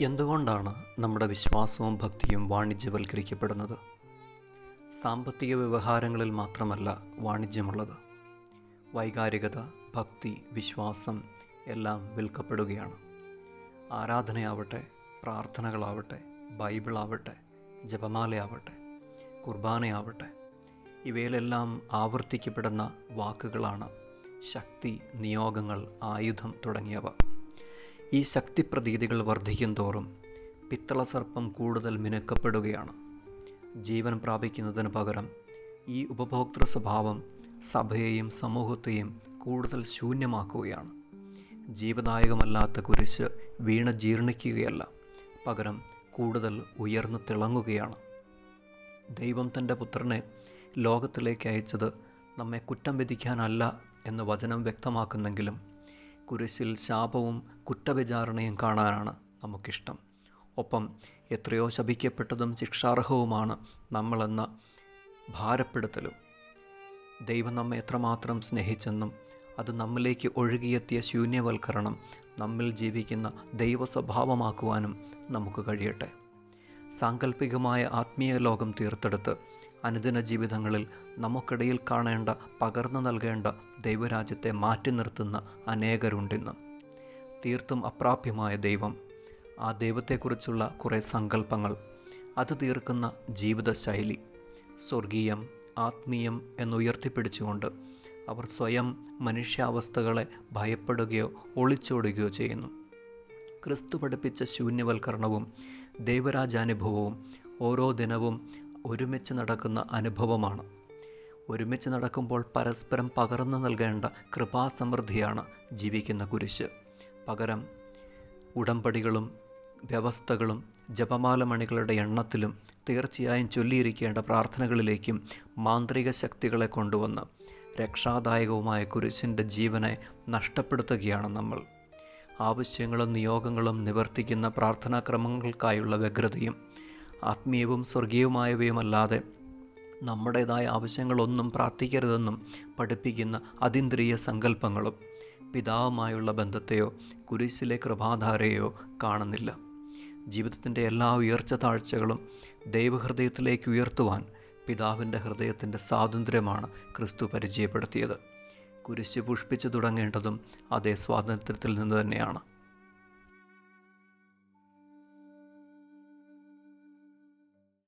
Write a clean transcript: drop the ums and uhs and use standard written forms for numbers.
എന്തുകൊണ്ടാണ് നമ്മുടെ വിശ്വാസവും ഭക്തിയും വാണിജ്യവൽക്കരിക്കപ്പെടുന്നത്? സാമ്പത്തിക വ്യവഹാരങ്ങളിൽ മാത്രമല്ല വാണിജ്യമുള്ളത്. വൈകാരികത, ഭക്തി, വിശ്വാസം എല്ലാം വിൽക്കപ്പെടുകയാണ്. ആരാധനയാവട്ടെ, പ്രാർത്ഥനകളാവട്ടെ, ബൈബിളാവട്ടെ, ജപമാലയാവട്ടെ, കുർബാനയാവട്ടെ, ഇവയിലെല്ലാം ആവർത്തിക്കപ്പെടുന്ന വാക്കുകളാണ് ശക്തി, നിയോഗങ്ങൾ, ആയുധം തുടങ്ങിയവ. ഈ ശക്തിപ്രതീതികൾ വർദ്ധിക്കും തോറും പിത്തളസർപ്പം കൂടുതൽ മിനുക്കപ്പെടുകയാണ്. ജീവൻ പ്രാപിക്കുന്നതിന് പകരം ഈ ഉപഭോക്തൃ സ്വഭാവം സഭയെയും സമൂഹത്തെയും കൂടുതൽ ശൂന്യമാക്കുകയാണ്. ജീവദായകമല്ലാത്ത കുരിശ് വീണ് ജീർണിക്കുകയല്ല, പകരം കൂടുതൽ ഉയർന്നു തിളങ്ങുകയാണ്. ദൈവം തൻ്റെ പുത്രനെ ലോകത്തിലേക്ക് അയച്ചത് നമ്മെ കുറ്റം വിധിക്കാനല്ല എന്ന് വചനം വ്യക്തമാക്കുന്നെങ്കിലും കുരിശിൽ ശാപവും കുറ്റവിചാരണയും കാണാനാണ് നമുക്കിഷ്ടം. ഒപ്പം എത്രയോ ശപിക്കപ്പെട്ടതും ശിക്ഷാർഹവുമാണ് നമ്മളെന്ന ഭാരപ്പെടുത്തലും. ദൈവം നമ്മെ എത്രമാത്രം സ്നേഹിച്ചെന്നും അത് നമ്മിലേക്ക് ഒഴുകിയെത്തിയ ശൂന്യവൽക്കരണം നമ്മിൽ ജീവിക്കുന്ന ദൈവ സ്വഭാവമാക്കുവാനും നമുക്ക് കഴിയട്ടെ. സാങ്കല്പികമായ ആത്മീയ ലോകം തീർത്തെടുത്ത് അനുദിന ജീവിതങ്ങളിൽ നമുക്കിടയിൽ കാണേണ്ട, പകർന്നു നൽകേണ്ട ദൈവരാജ്യത്തെ മാറ്റി നിർത്തുന്ന അനേകരുണ്ടിന്ന്. തീർത്തും അപ്രാപ്യമായ ദൈവം, ആ ദൈവത്തെക്കുറിച്ചുള്ള കുറേ സങ്കല്പങ്ങൾ, അത് തീർക്കുന്ന ജീവിതശൈലി, സ്വർഗീയം, ആത്മീയം എന്നുയർത്തിപ്പിടിച്ചുകൊണ്ട് അവർ സ്വയം മനുഷ്യാവസ്ഥകളെ ഭയപ്പെടുകയോ ഒളിച്ചോടുകയോ ചെയ്യുന്നു. ക്രിസ്തു പഠിപ്പിച്ച ശൂന്യവൽക്കരണവും ദൈവരാജാനുഭവവും ഓരോ ദിനവും ഒരുമിച്ച് നടക്കുന്ന അനുഭവമാണ്. ഒരുമിച്ച് നടക്കുമ്പോൾ പരസ്പരം പകർന്നു നൽകേണ്ട കൃപാസമൃദ്ധിയാണ് ജീവിക്കുന്ന കുരിശ്. പകരം ഉടമ്പടികളും വ്യവസ്ഥകളും ജപമാല മണികളുടെ എണ്ണത്തിലും തീർച്ചയായും ചൊല്ലിയിരിക്കേണ്ട പ്രാർത്ഥനകളിലേക്കും മാന്ത്രിക ശക്തികളെ കൊണ്ടുവന്ന് രക്ഷാദായകവുമായ കുരിശിൻ്റെ ജീവനെ നഷ്ടപ്പെടുത്തുകയാണ് നമ്മൾ. ആവശ്യങ്ങളും നിയോഗങ്ങളും നിവർത്തിക്കുന്ന പ്രാർത്ഥനാക്രമങ്ങൾക്കായുള്ള വ്യഗ്രതയും ആത്മീയവും സ്വർഗീയവുമായവയുമല്ലാതെ നമ്മുടേതായ ആവശ്യങ്ങളൊന്നും പ്രാർത്ഥിക്കരുതെന്നും പഠിപ്പിക്കുന്ന അതീന്ദ്രിയ സങ്കല്പങ്ങളും പിതാവുമായുള്ള ബന്ധത്തെയോ കുരിശിലെ കൃപാധാരയോ കാണുന്നില്ല. ജീവിതത്തിൻ്റെ എല്ലാ ഉയർച്ച താഴ്ചകളും ദൈവഹൃദയത്തിലേക്ക് ഉയർത്തുവാൻ പിതാവിൻ്റെ ഹൃദയത്തിൻ്റെ സ്വാതന്ത്ര്യമാണ് ക്രിസ്തു പരിചയപ്പെടുത്തിയത്. കുരിശ് പുഷ്പിച്ചു തുടങ്ങേണ്ടതും അതേ സ്വാതന്ത്ര്യത്തിൽ നിന്ന് തന്നെയാണ്.